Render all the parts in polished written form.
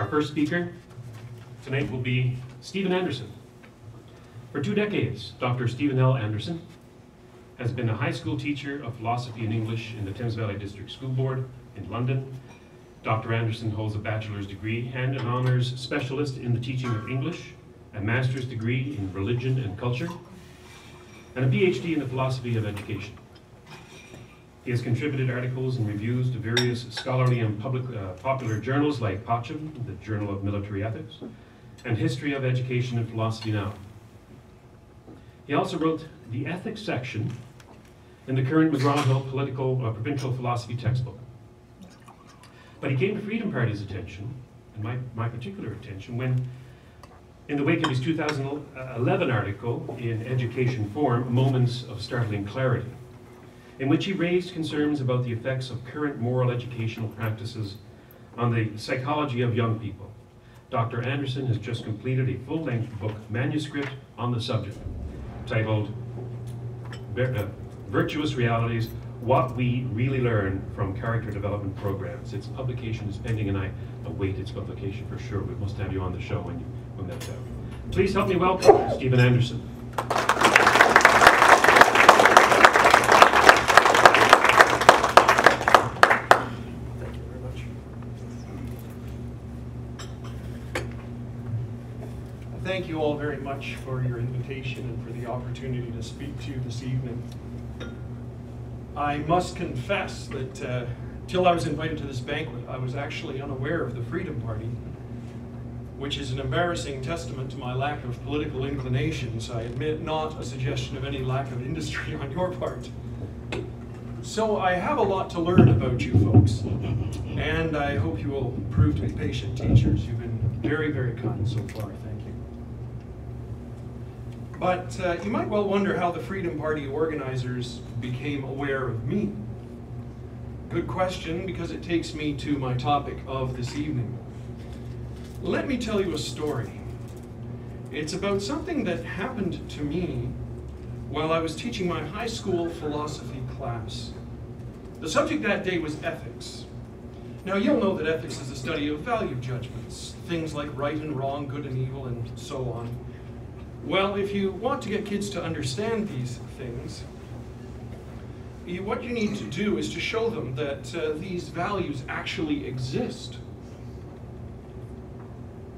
Our first speaker tonight will be Stephen Anderson. For 2 decades, Dr. Stephen L. Anderson has been a high school teacher of philosophy and English in the Thames Valley District School Board in London. Dr. Anderson holds a bachelor's degree and an honors specialist in the teaching of English, a master's degree in religion and culture, and a Ph.D. in the philosophy of education. He has contributed articles and reviews to various scholarly and popular journals like Pacham, the Journal of Military Ethics, and History of Education and Philosophy Now. He also wrote the ethics section in the current McGraw-Hill provincial philosophy textbook. But he came to Freedom Party's attention, and my particular attention, when in the wake of his 2011 article in Education Forum, Moments of Startling Clarity, in which he raised concerns about the effects of current moral educational practices on the psychology of young people. Dr. Anderson has just completed a full-length book manuscript on the subject, titled Virtuous Realities, What We Really Learn from Character Development Programs. Its publication is pending, and I await its publication for sure. We must have you on the show when that's out. Please help me welcome Stephen Anderson. Thank you all very much for your invitation and for the opportunity to speak to you this evening. I must confess that till I was invited to this banquet, I was actually unaware of the Freedom Party, which is an embarrassing testament to my lack of political inclinations. I admit, not a suggestion of any lack of industry on your part. So I have a lot to learn about you folks, and I hope you will prove to be patient teachers. You've been very, very kind so far. Thank you. But you might well wonder how the Freedom Party organizers became aware of me. Good question, because it takes me to my topic of this evening. Let me tell you a story. It's about something that happened to me while I was teaching my high school philosophy class. The subject that day was ethics. Now, you'll know that ethics is the study of value judgments, things like right and wrong, good and evil, and so on. Well, if you want to get kids to understand these things, what you need to do is to show them that these values actually exist.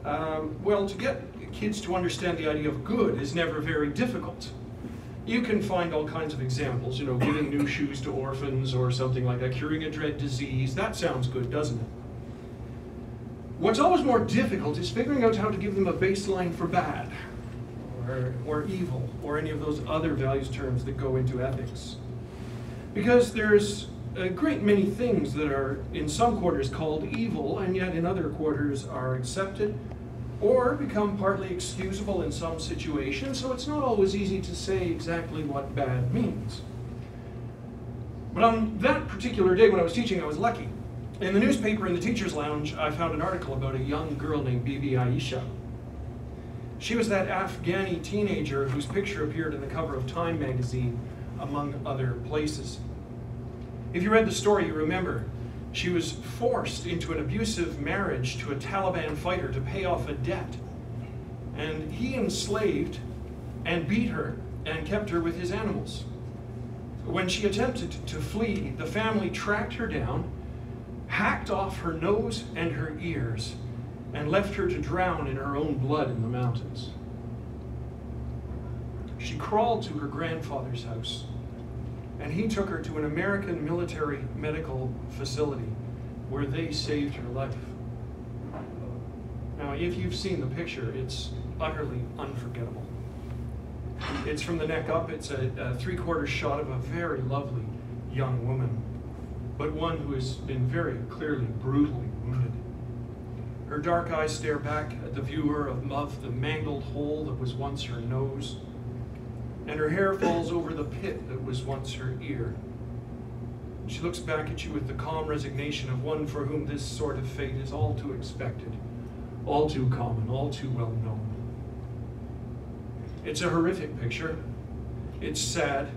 Well, to get kids to understand the idea of good is never very difficult. You can find all kinds of examples, you know, giving new shoes to orphans or something like that, curing a dread disease. That sounds good, doesn't it? What's always more difficult is figuring out how to give them a baseline for bad, or evil, or any of those other values terms that go into ethics. Because there's a great many things that are in some quarters called evil, and yet in other quarters are accepted, or become partly excusable in some situations, so it's not always easy to say exactly what bad means. But on that particular day when I was teaching, I was lucky. In the newspaper in the teacher's lounge, I found an article about a young girl named Bibi Aisha. She was that Afghani teenager whose picture appeared in the cover of Time magazine, among other places. If you read the story, you remember she was forced into an abusive marriage to a Taliban fighter to pay off a debt. And he enslaved and beat her and kept her with his animals. When she attempted to flee, the family tracked her down, hacked off her nose and her ears, and left her to drown in her own blood in the mountains. She crawled to her grandfather's house, and he took her to an American military medical facility where they saved her life. Now, if you've seen the picture, it's utterly unforgettable. It's from the neck up. It's a three-quarter shot of a very lovely young woman, but one who has been very clearly brutally wounded. Her dark eyes stare back at the viewer of the mangled hole that was once her nose, and her hair falls over the pit that was once her ear. She looks back at you with the calm resignation of one for whom this sort of fate is all too expected, all too common, all too well known. It's a horrific picture. It's sad,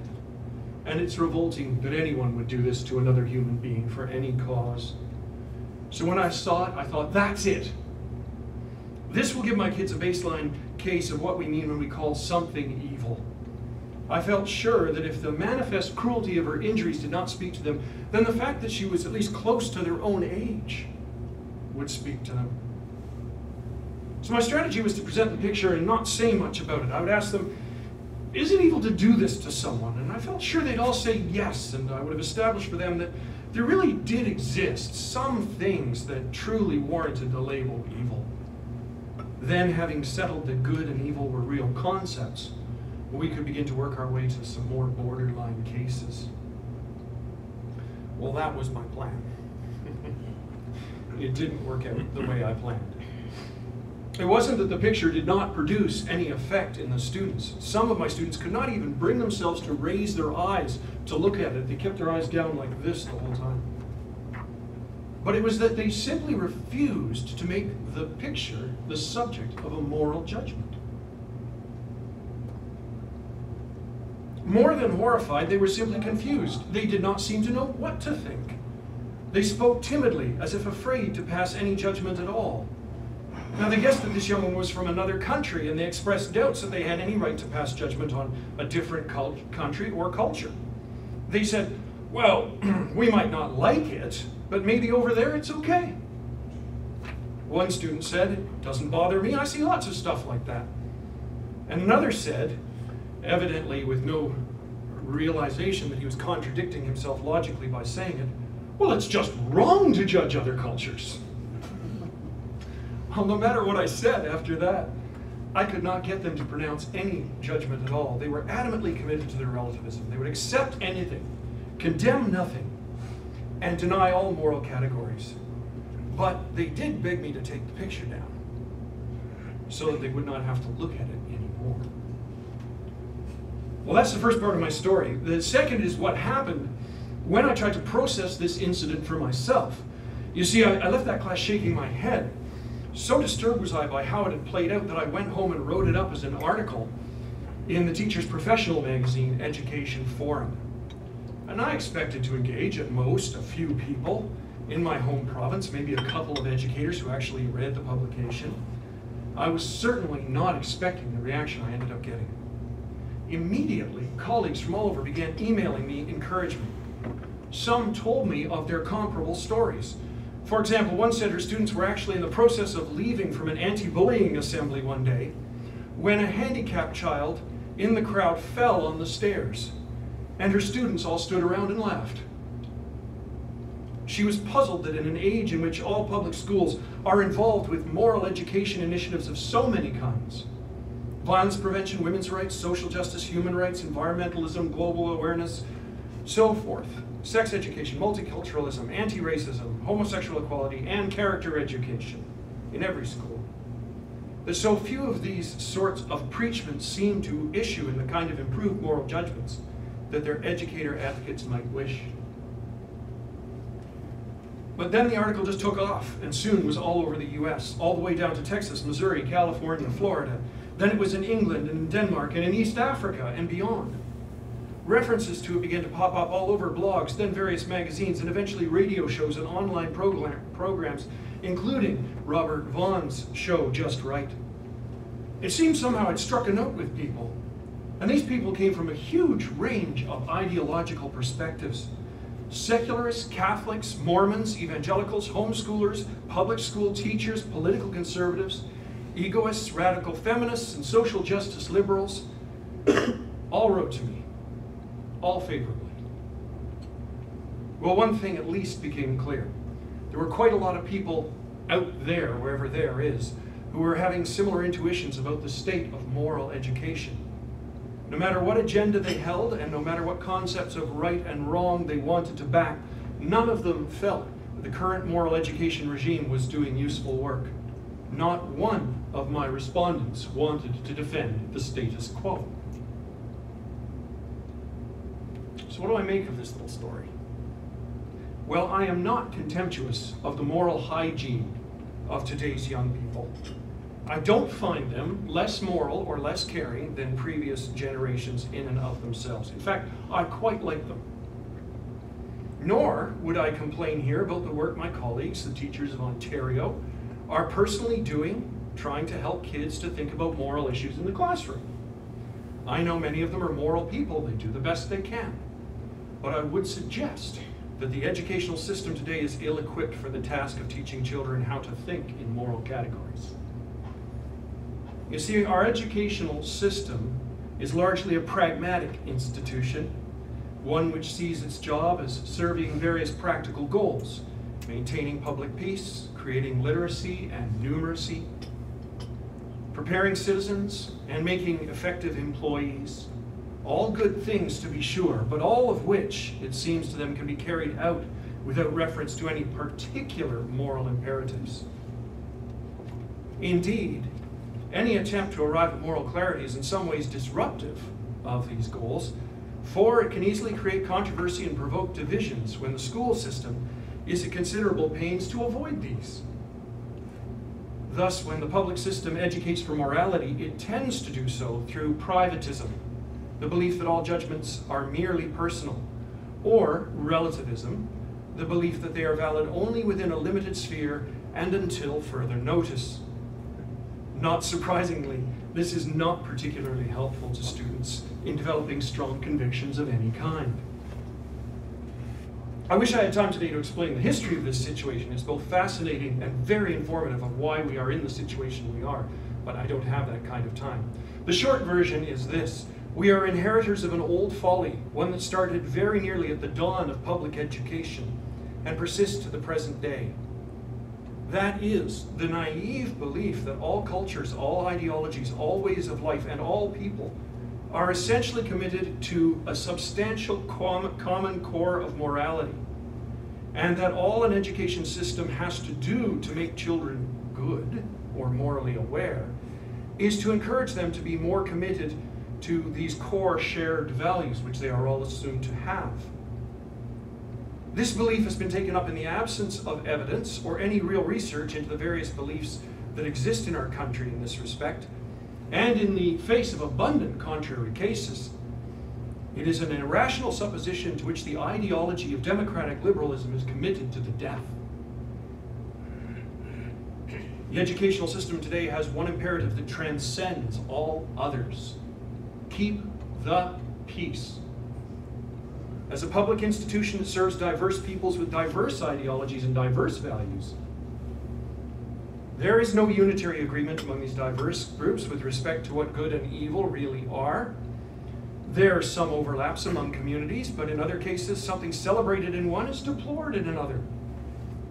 and it's revolting that anyone would do this to another human being for any cause. So when I saw it, I thought, that's it. This will give my kids a baseline case of what we mean when we call something evil. I felt sure that if the manifest cruelty of her injuries did not speak to them, then the fact that she was at least close to their own age would speak to them. So my strategy was to present the picture and not say much about it. I would ask them, is it evil to do this to someone? And I felt sure they'd all say yes, and I would have established for them that there really did exist some things that truly warranted the label evil. Then, having settled that good and evil were real concepts, we could begin to work our way to some more borderline cases. Well, that was my plan. It didn't work out the way I planned. It wasn't that the picture did not produce any effect in the students. Some of my students could not even bring themselves to raise their eyes to look at it. They kept their eyes down like this the whole time. But it was that they simply refused to make the picture the subject of a moral judgment. More than horrified, they were simply confused. They did not seem to know what to think. They spoke timidly, as if afraid to pass any judgment at all. Now, they guessed that this young one was from another country, and they expressed doubts that they had any right to pass judgment on a different country or culture. They said, well, we might not like it, but maybe over there it's okay. One student said, it doesn't bother me, I see lots of stuff like that. And another said, evidently with no realization that he was contradicting himself logically by saying it, well, it's just wrong to judge other cultures. Well, no matter what I said after that, I could not get them to pronounce any judgment at all. They were adamantly committed to their relativism. They would accept anything, condemn nothing, and deny all moral categories. But they did beg me to take the picture down so that they would not have to look at it anymore. Well, that's the first part of my story. The second is what happened when I tried to process this incident for myself. You see, I left that class shaking my head. So disturbed was I by how it had played out that I went home and wrote it up as an article in the teacher's professional magazine, Education Forum. And I expected to engage at most a few people in my home province, maybe a couple of educators who actually read the publication. I was certainly not expecting the reaction I ended up getting. Immediately, colleagues from all over began emailing me encouragement. Some told me of their comparable stories. For example, one said her students were actually in the process of leaving from an anti-bullying assembly one day when a handicapped child in the crowd fell on the stairs, and her students all stood around and laughed. She was puzzled that in an age in which all public schools are involved with moral education initiatives of so many kinds, violence prevention, women's rights, social justice, human rights, environmentalism, global awareness, so forth, sex education, multiculturalism, anti-racism, homosexual equality, and character education in every school, that so few of these sorts of preachments seem to issue in the kind of improved moral judgments that their educator advocates might wish. But then the article just took off and soon was all over the US, all the way down to Texas, Missouri, California, Florida. Then it was in England and in Denmark and in East Africa and beyond. References to it began to pop up all over blogs, then various magazines, and eventually radio shows and online programs, including Robert Vaughn's show, Just Right. It seemed somehow it struck a note with people. And these people came from a huge range of ideological perspectives. Secularists, Catholics, Mormons, evangelicals, homeschoolers, public school teachers, political conservatives, egoists, radical feminists, and social justice liberals all wrote to me, all favorably. Well, one thing at least became clear. There were quite a lot of people out there, wherever there is, who were having similar intuitions about the state of moral education. No matter what agenda they held, and no matter what concepts of right and wrong they wanted to back, none of them felt that the current moral education regime was doing useful work. Not one of my respondents wanted to defend the status quo. So what do I make of this little story? Well, I am not contemptuous of the moral hygiene of today's young people. I don't find them less moral or less caring than previous generations in and of themselves. In fact, I quite like them. Nor would I complain here about the work my colleagues, the teachers of Ontario, are personally doing trying to help kids to think about moral issues in the classroom. I know many of them are moral people. They do the best they can. But I would suggest that the educational system today is ill-equipped for the task of teaching children how to think in moral categories. You see, our educational system is largely a pragmatic institution, one which sees its job as serving various practical goals, maintaining public peace, creating literacy and numeracy, preparing citizens, and making effective employees. All good things, to be sure, but all of which, it seems to them, can be carried out without reference to any particular moral imperatives. Indeed, any attempt to arrive at moral clarity is in some ways disruptive of these goals, for it can easily create controversy and provoke divisions when the school system is at considerable pains to avoid these. Thus, when the public system educates for morality, it tends to do so through privatism, the belief that all judgments are merely personal, or relativism, the belief that they are valid only within a limited sphere and until further notice. Not surprisingly, this is not particularly helpful to students in developing strong convictions of any kind. I wish I had time today to explain the history of this situation. It's both fascinating and very informative of why we are in the situation we are, but I don't have that kind of time. The short version is this. We are inheritors of an old folly, one that started very nearly at the dawn of public education and persists to the present day. That is the naive belief that all cultures, all ideologies, all ways of life, and all people are essentially committed to a substantial common core of morality, and that all an education system has to do to make children good or morally aware is to encourage them to be more committed to these core shared values which they are all assumed to have. This belief has been taken up in the absence of evidence or any real research into the various beliefs that exist in our country in this respect, and in the face of abundant contrary cases. It is an irrational supposition to which the ideology of democratic liberalism is committed to the death. The educational system today has one imperative that transcends all others. Keep the peace. As a public institution, it serves diverse peoples with diverse ideologies and diverse values. There is no unitary agreement among these diverse groups with respect to what good and evil really are. There are some overlaps among communities, but in other cases, something celebrated in one is deplored in another.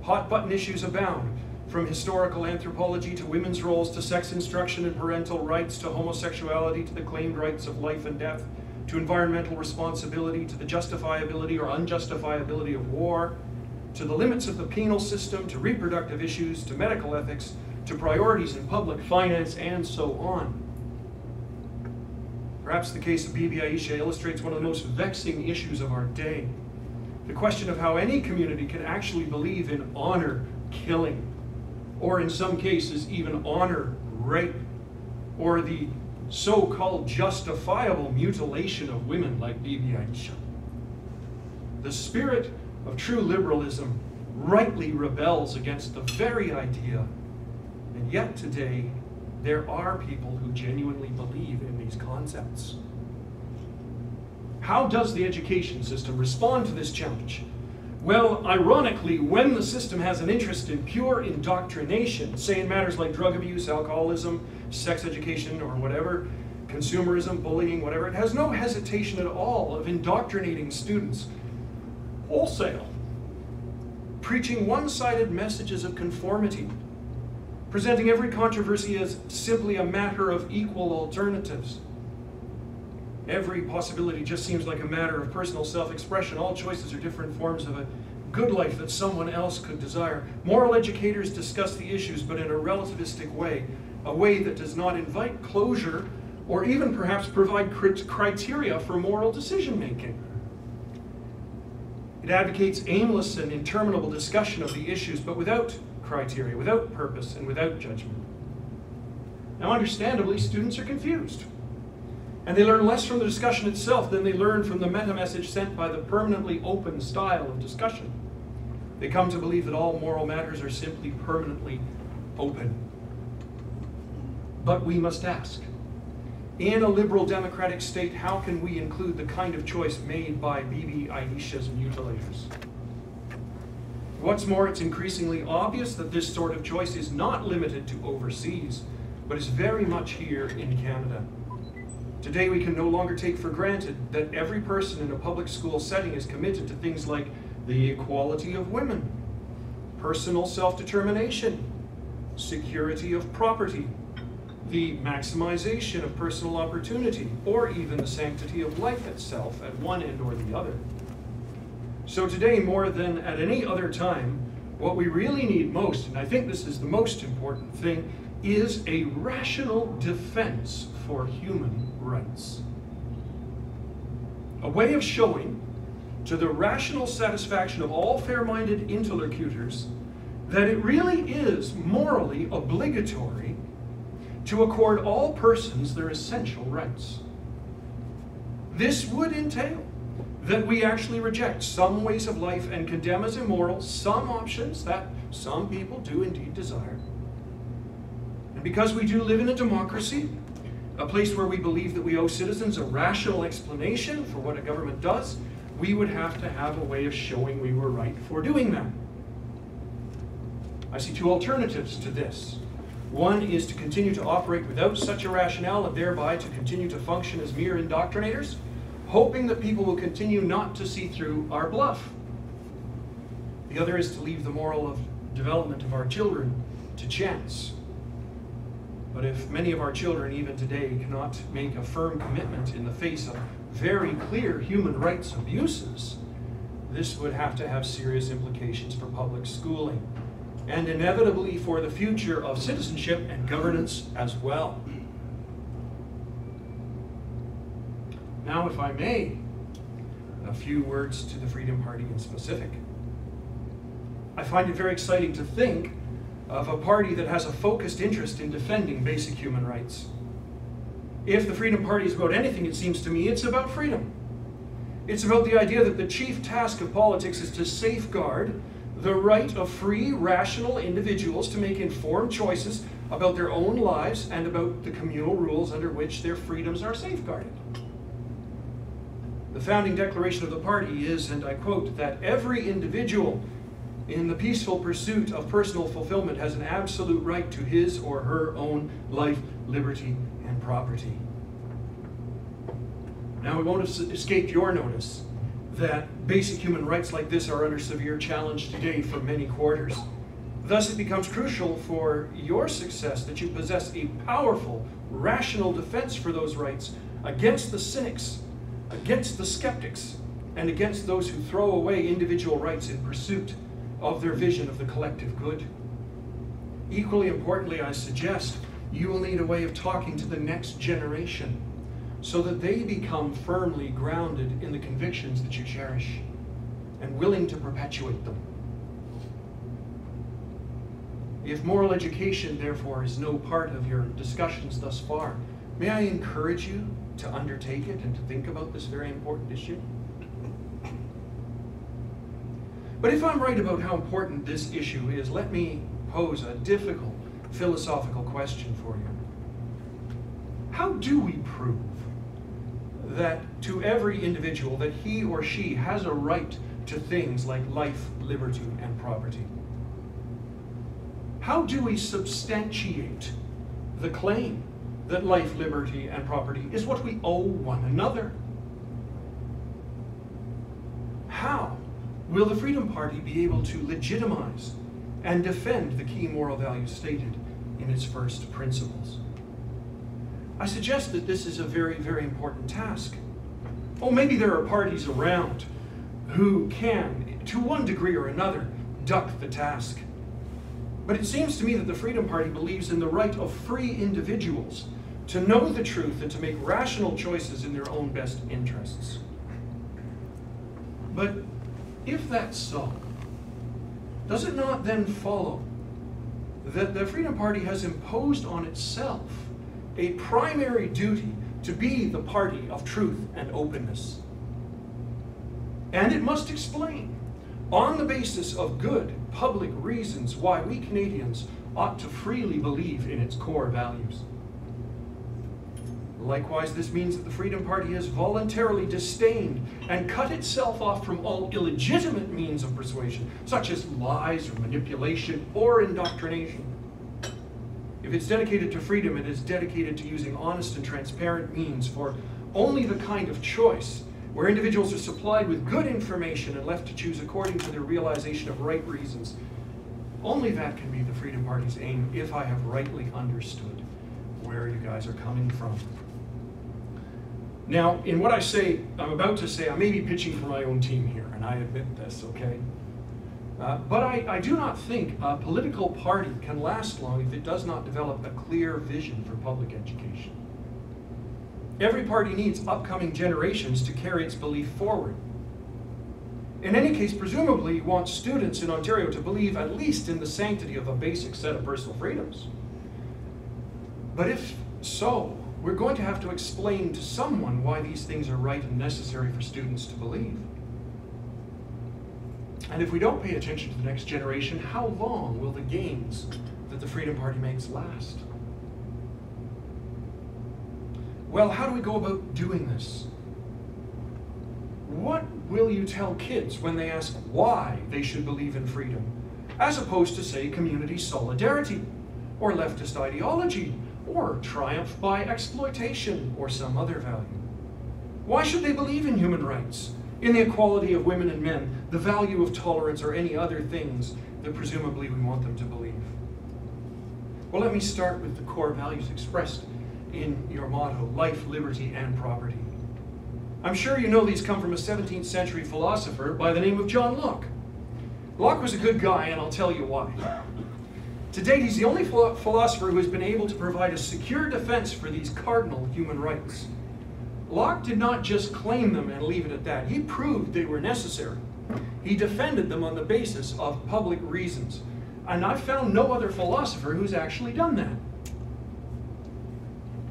Hot-button issues abound, from historical anthropology to women's roles to sex instruction and parental rights to homosexuality to the claimed rights of life and death, to environmental responsibility, to the justifiability or unjustifiability of war, to the limits of the penal system, to reproductive issues, to medical ethics, to priorities in public finance, and so on. Perhaps the case of Bibi Aisha illustrates one of the most vexing issues of our day. The question of how any community can actually believe in honor killing, or in some cases even honor rape, or the so-called justifiable mutilation of women like Bibi Aisha. The spirit of true liberalism rightly rebels against the very idea, and yet today there are people who genuinely believe in these concepts. How does the education system respond to this challenge? Well, ironically, when the system has an interest in pure indoctrination, say in matters like drug abuse, alcoholism, sex education, or whatever, consumerism, bullying, whatever, it has no hesitation at all of indoctrinating students wholesale, preaching one-sided messages of conformity, presenting every controversy as simply a matter of equal alternatives. Every possibility just seems like a matter of personal self-expression. All choices are different forms of a good life that someone else could desire. Moral educators discuss the issues, but in a relativistic way, a way that does not invite closure or even perhaps provide criteria for moral decision-making. It advocates aimless and interminable discussion of the issues, but without criteria, without purpose, and without judgment. Now, understandably, students are confused. And they learn less from the discussion itself than they learn from the meta-message sent by the permanently open style of discussion. They come to believe that all moral matters are simply permanently open. But we must ask, in a liberal democratic state, how can we include the kind of choice made by Bibi Aisha's mutilators? What's more, it's increasingly obvious that this sort of choice is not limited to overseas, but is very much here in Canada. Today, we can no longer take for granted that every person in a public school setting is committed to things like the equality of women, personal self-determination, security of property, the maximization of personal opportunity, or even the sanctity of life itself at one end or the other. So today, more than at any other time, what we really need most, and I think this is the most important thing, is a rational defense for human rights. A way of showing, to the rational satisfaction of all fair-minded interlocutors, that it really is morally obligatory to accord all persons their essential rights. This would entail that we actually reject some ways of life and condemn as immoral some options that some people do indeed desire. And because we do live in a democracy, a place where we believe that we owe citizens a rational explanation for what a government does, we would have to have a way of showing we were right for doing that. I see two alternatives to this. One is to continue to operate without such a rationale and thereby to continue to function as mere indoctrinators, hoping that people will continue not to see through our bluff. The other is to leave the moral development of our children to chance. But if many of our children, even today, cannot make a firm commitment in the face of very clear human rights abuses, this would have to have serious implications for public schooling, and inevitably for the future of citizenship and governance as well. Now, if I may, a few words to the Freedom Party in specific. I find it very exciting to think of a party that has a focused interest in defending basic human rights. If the Freedom Party is about anything, it seems to me, it's about freedom. It's about the idea that the chief task of politics is to safeguard the right of free, rational individuals to make informed choices about their own lives and about the communal rules under which their freedoms are safeguarded. The founding declaration of the party is, and I quote, that every individual in the peaceful pursuit of personal fulfillment has an absolute right to his or her own life, liberty, and property. Now, it won't escape your notice that basic human rights like this are under severe challenge today for many quarters. Thus, it becomes crucial for your success that you possess a powerful, rational defense for those rights against the cynics, against the skeptics, and against those who throw away individual rights in pursuit of their vision of the collective good. Equally importantly, I suggest you will need a way of talking to the next generation so that they become firmly grounded in the convictions that you cherish and willing to perpetuate them. If moral education, therefore, is no part of your discussions thus far, may I encourage you to undertake it and to think about this very important issue? But if I'm right about how important this issue is, let me pose a difficult philosophical question for you. How do we prove that to every individual that he or she has a right to things like life, liberty, and property? How do we substantiate the claim that life, liberty, and property is what we owe one another? How will the Freedom Party be able to legitimize and defend the key moral values stated in its first principles? I suggest that this is a very, very important task. Oh, maybe there are parties around who can, to one degree or another, duck the task. But it seems to me that the Freedom Party believes in the right of free individuals to know the truth and to make rational choices in their own best interests. But if that's so, does it not then follow that the Freedom Party has imposed on itself a primary duty to be the party of truth and openness? And it must explain, on the basis of good public reasons, why we Canadians ought to freely believe in its core values. Likewise, this means that the Freedom Party has voluntarily disdained and cut itself off from all illegitimate means of persuasion, such as lies or manipulation or indoctrination. If it's dedicated to freedom, it is dedicated to using honest and transparent means for only the kind of choice where individuals are supplied with good information and left to choose according to their realization of right reasons. Only that can be the Freedom Party's aim, if I have rightly understood where you guys are coming from. Now, in what I'm about to say, I may be pitching for my own team here, and I admit this, okay? But I do not think a political party can last long if it does not develop a clear vision for public education. Every party needs upcoming generations to carry its belief forward. In any case, presumably, you want students in Ontario to believe at least in the sanctity of a basic set of personal freedoms. But if so, we're going to have to explain to someone why these things are right and necessary for students to believe. And if we don't pay attention to the next generation, how long will the gains that the Freedom Party makes last? Well, how do we go about doing this? What will you tell kids when they ask why they should believe in freedom, as opposed to, say, community solidarity, or leftist ideology, or triumph by exploitation, or some other value? Why should they believe in human rights, in the equality of women and men, the value of tolerance, or any other things that presumably we want them to believe? Well, let me start with the core values expressed in your motto, life, liberty, and property. I'm sure you know these come from a 17th century philosopher by the name of John Locke. Locke was a good guy, and I'll tell you why. To date, he's the only philosopher who has been able to provide a secure defense for these cardinal human rights. Locke did not just claim them and leave it at that. He proved they were necessary. He defended them on the basis of public reasons. And I've found no other philosopher who's actually done that.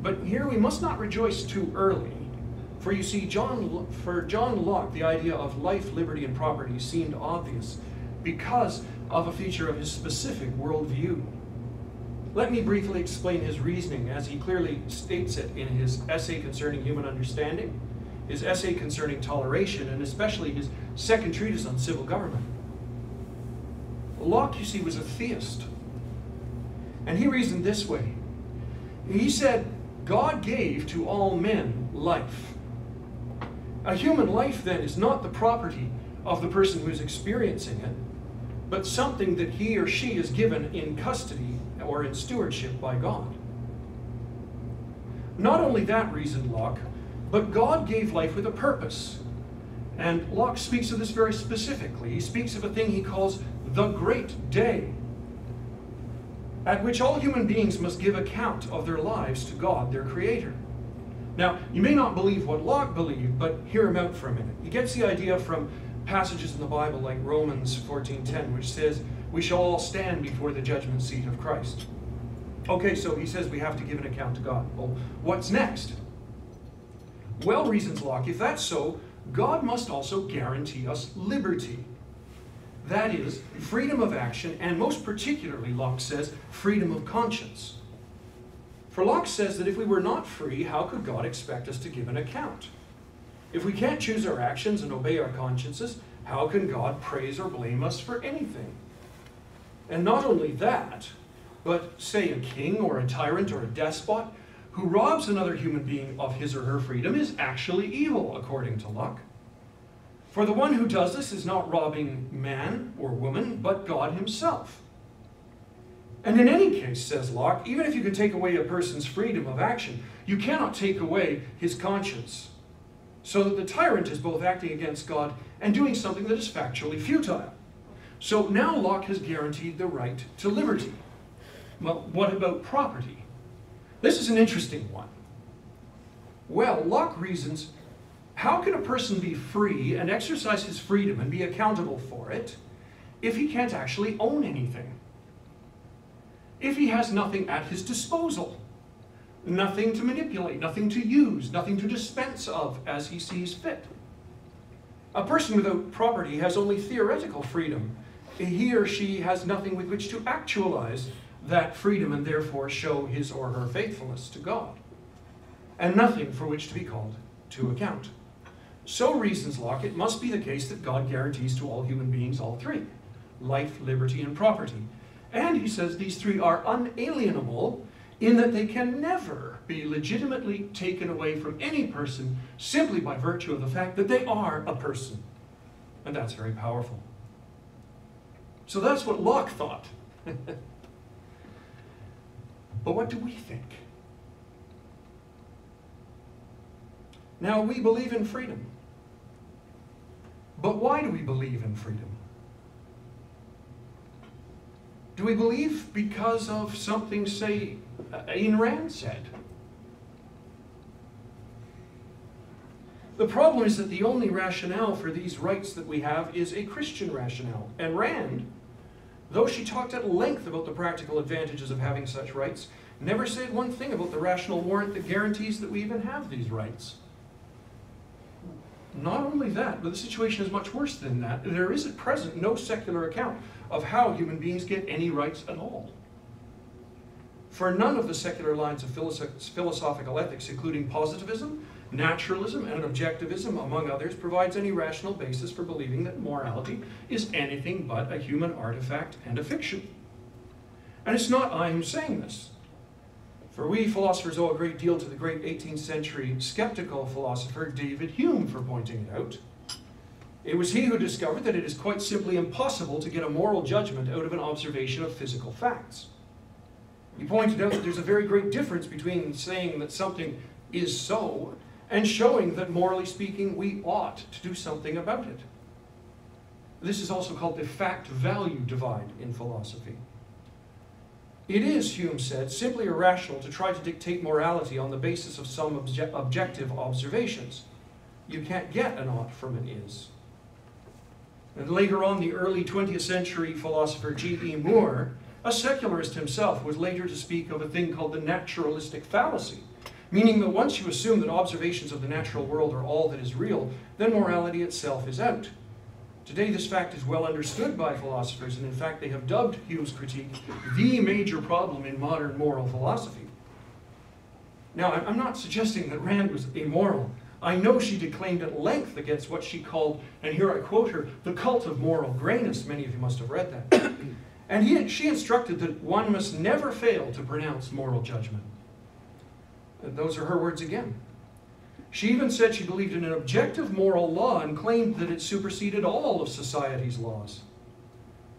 But here we must not rejoice too early. For you see, for John Locke, the idea of life, liberty, and property seemed obvious because of a feature of his specific worldview. Let me briefly explain his reasoning as he clearly states it in his essay concerning human understanding, his essay concerning toleration, and especially his second treatise on civil government. Locke, you see, was a theist. And he reasoned this way. He said, God gave to all men life. A human life, then, is not the property of the person who is experiencing it, but something that he or she is given in custody or in stewardship by God. Not only that, reasoned Locke, but God gave life with a purpose. And Locke speaks of this very specifically. He speaks of a thing he calls the great day, at which all human beings must give account of their lives to God, their Creator. Now, you may not believe what Locke believed, but hear him out for a minute. He gets the idea from passages in the Bible like Romans 14:10, which says, we shall all stand before the judgment seat of Christ. Okay, so he says we have to give an account to God. Well, what's next? Well, reasons Locke, if that's so, God must also guarantee us liberty. That is, freedom of action, and most particularly, Locke says, freedom of conscience. For Locke says that if we were not free, how could God expect us to give an account? If we can't choose our actions and obey our consciences, how can God praise or blame us for anything? And not only that, but say a king or a tyrant or a despot who robs another human being of his or her freedom is actually evil, according to Locke. For the one who does this is not robbing man or woman, but God himself. And in any case, says Locke, even if you can take away a person's freedom of action, you cannot take away his conscience. So that the tyrant is both acting against God and doing something that is factually futile. So now Locke has guaranteed the right to liberty. Well, what about property? This is an interesting one. Well, Locke reasons, how can a person be free and exercise his freedom and be accountable for it if he can't actually own anything? If he has nothing at his disposal, nothing to manipulate, nothing to use, nothing to dispense of as he sees fit. A person without property has only theoretical freedom. He or she has nothing with which to actualize that freedom and therefore show his or her faithfulness to God. and nothing for which to be called to account. So reasons Locke, it must be the case that God guarantees to all human beings all three: life, liberty, and property. And he says these three are unalienable in that they can never be legitimately taken away from any person simply by virtue of the fact that they are a person. And that's very powerful. So that's what Locke thought. But what do we think? Now, we believe in freedom. But why do we believe in freedom? Do we believe because of something, say, Ayn Rand said? The problem is that the only rationale for these rights that we have is a Christian rationale. And Rand, though she talked at length about the practical advantages of having such rights, never said one thing about the rational warrant that guarantees that we even have these rights. Not only that, but the situation is much worse than that. There is at present no secular account of how human beings get any rights at all. For none of the secular lines of philosophical ethics, including positivism, naturalism, and objectivism, among others, provides any rational basis for believing that morality is anything but a human artifact and a fiction. And it's not I who's saying this. For we philosophers owe a great deal to the great 18th century skeptical philosopher David Hume for pointing it out. It was he who discovered that it is quite simply impossible to get a moral judgment out of an observation of physical facts. He pointed out that there's a very great difference between saying that something is so and showing that, morally speaking, we ought to do something about it. This is also called the fact-value divide in philosophy. It is, Hume said, simply irrational to try to dictate morality on the basis of some objective observations. You can't get an ought from an is. And later on, the early 20th century philosopher G.E. Moore, a secularist himself, was later to speak of a thing called the naturalistic fallacy, meaning that once you assume that observations of the natural world are all that is real, then morality itself is out. Today, this fact is well understood by philosophers, and in fact, they have dubbed Hume's critique the major problem in modern moral philosophy. Now, I'm not suggesting that Rand was amoral. I know she declaimed at length against what she called, and here I quote her, the cult of moral grayness. Many of you must have read that. And she instructed that one must never fail to pronounce moral judgment. And those are her words again. She even said she believed in an objective moral law and claimed that it superseded all of society's laws.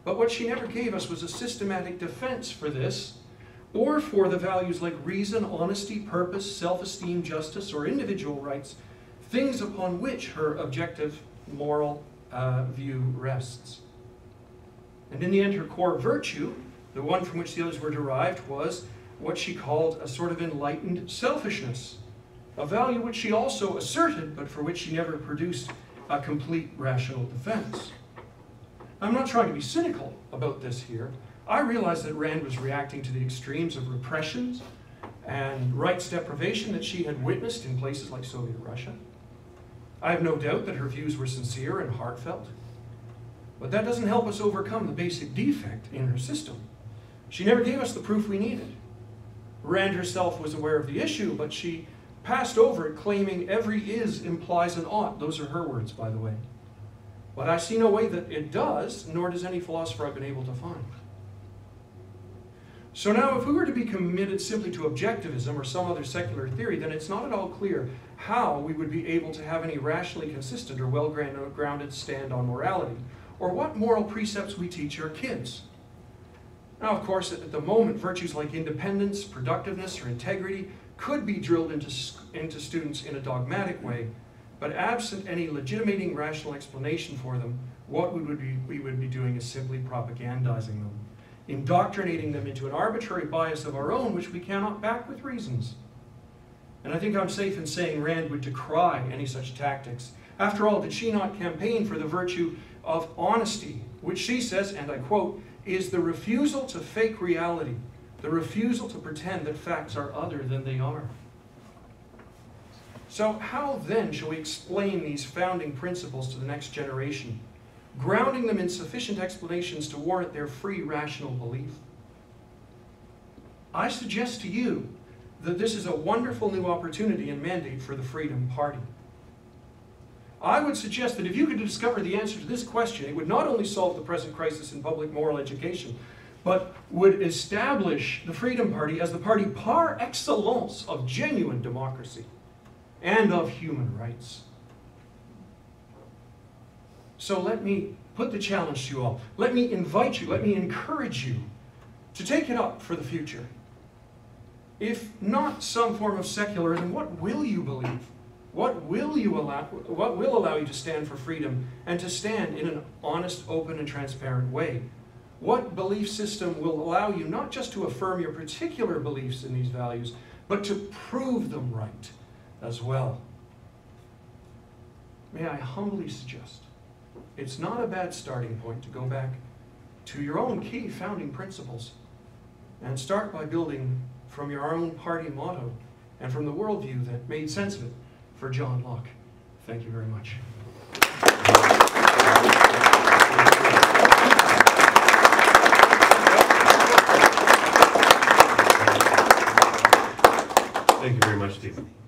But what she never gave us was a systematic defense for this, or for the values like reason, honesty, purpose, self-esteem, justice, or individual rights, things upon which her objective moral view rests. And in the end, her core virtue, the one from which the others were derived, was what she called a sort of enlightened selfishness, a value which she also asserted, but for which she never produced a complete rational defense. I'm not trying to be cynical about this here. I realize that Rand was reacting to the extremes of repressions and rights deprivation that she had witnessed in places like Soviet Russia. I have no doubt that her views were sincere and heartfelt. But that doesn't help us overcome the basic defect in her system. She never gave us the proof we needed. Rand herself was aware of the issue, but she passed over it, claiming every is implies an ought. Those are her words, by the way. But I see no way that it does, nor does any philosopher I've been able to find. So now, if we were to be committed simply to objectivism or some other secular theory, then it's not at all clear how we would be able to have any rationally consistent or well-grounded stand on morality, or what moral precepts we teach our kids. Now, of course, at the moment, virtues like independence, productiveness, or integrity could be drilled into students in a dogmatic way, but absent any legitimating rational explanation for them, what we would be doing is simply propagandizing them, indoctrinating them into an arbitrary bias of our own, which we cannot back with reasons. And I think I'm safe in saying Rand would decry any such tactics. After all, did she not campaign for the virtue of honesty, which she says, and I quote, is the refusal to fake reality, the refusal to pretend that facts are other than they are. So how then shall we explain these founding principles to the next generation, grounding them in sufficient explanations to warrant their free rational belief? I suggest to you that this is a wonderful new opportunity and mandate for the Freedom Party. I would suggest that if you could discover the answer to this question, it would not only solve the present crisis in public moral education, but would establish the Freedom Party as the party par excellence of genuine democracy and of human rights. So let me put the challenge to you all. Let me invite you, let me encourage you to take it up for the future. If not some form of secularism, what will you believe? What will allow you to stand for freedom and to stand in an honest, open, and transparent way? What belief system will allow you not just to affirm your particular beliefs in these values, but to prove them right as well? May I humbly suggest, it's not a bad starting point to go back to your own key founding principles and start by building from your own party motto and from the worldview that made sense of it for John Locke. Thank you very much. Thank you very much, Stephen.